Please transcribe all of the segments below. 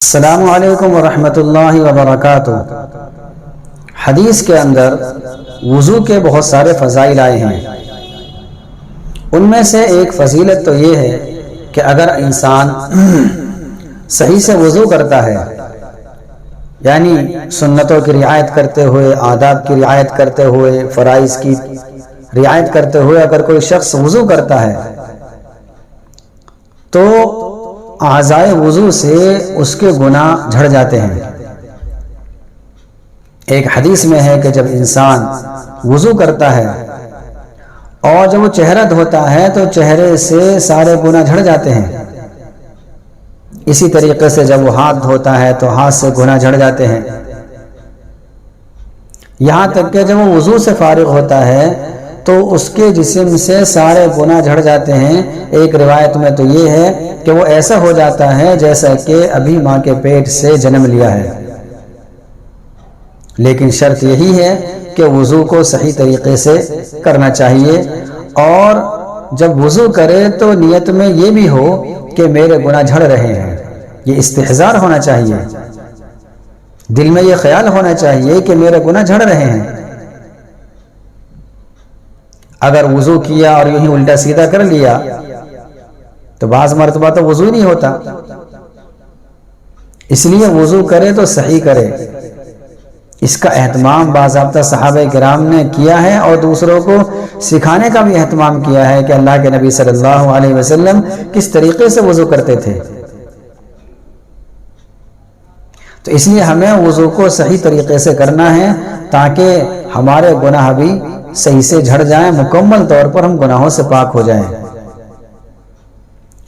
السلام علیکم ورحمۃ اللہ وبرکاتہ۔ حدیث کے اندر وضو کے بہت سارے فضائل آئے ہیں۔ ان میں سے ایک فضیلت تو یہ ہے کہ اگر انسان صحیح سے وضو کرتا ہے، یعنی سنتوں کی رعایت کرتے ہوئے، آداب کی رعایت کرتے ہوئے، فرائض کی رعایت کرتے ہوئے اگر کوئی شخص وضو کرتا ہے تو اعضائے وضو سے اس کے گناہ جھڑ جاتے ہیں۔ ایک حدیث میں ہے کہ جب انسان وضو کرتا ہے اور جب وہ چہرہ دھوتا ہے تو چہرے سے سارے گناہ جھڑ جاتے ہیں۔ اسی طریقے سے جب وہ ہاتھ دھوتا ہے تو ہاتھ سے گناہ جھڑ جاتے ہیں، یہاں تک کہ جب وہ وضو سے فارغ ہوتا ہے تو اس کے جسم سے سارے گناہ جھڑ جاتے ہیں۔ ایک روایت میں تو یہ ہے کہ وہ ایسا ہو جاتا ہے جیسا کہ ابھی ماں کے پیٹ سے جنم لیا ہے۔ لیکن شرط یہی ہے کہ وضو کو صحیح طریقے سے کرنا چاہیے، اور جب وضو کرے تو نیت میں یہ بھی ہو کہ میرے گناہ جھڑ رہے ہیں، یہ استحضار ہونا چاہیے، دل میں یہ خیال ہونا چاہیے کہ میرے گناہ جھڑ رہے ہیں۔ اگر وضو کیا اور یوں ہی الٹا سیدھا کر لیا تو بعض مرتبہ تو وضو نہیں ہوتا، اس لیے وضو کرے تو صحیح کرے۔ اس کا اہتمام باضابطہ صحابہ کرام نے کیا ہے اور دوسروں کو سکھانے کا بھی اہتمام کیا ہے کہ اللہ کے نبی صلی اللہ علیہ وسلم کس طریقے سے وضو کرتے تھے۔ تو اس لیے ہمیں وضو کو صحیح طریقے سے کرنا ہے تاکہ ہمارے گناہ بھی صحیح سے جھڑ جائیں، مکمل طور پر ہم گناہوں سے پاک ہو جائیں۔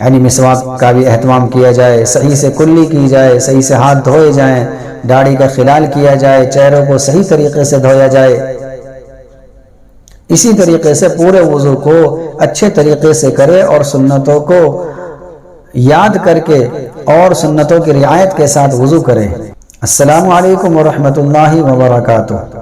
یعنی مسواک کا بھی اہتمام کیا جائے، صحیح سے کلی کی جائے، صحیح سے ہاتھ دھوئے جائیں، داڑھی کا خلال کیا جائے، چہروں کو صحیح طریقے سے دھویا جائے۔ اسی طریقے سے پورے وضو کو اچھے طریقے سے کرے اور سنتوں کو یاد کر کے اور سنتوں کی رعایت کے ساتھ وضو کرے۔ السلام علیکم ورحمۃ اللہ وبرکاتہ۔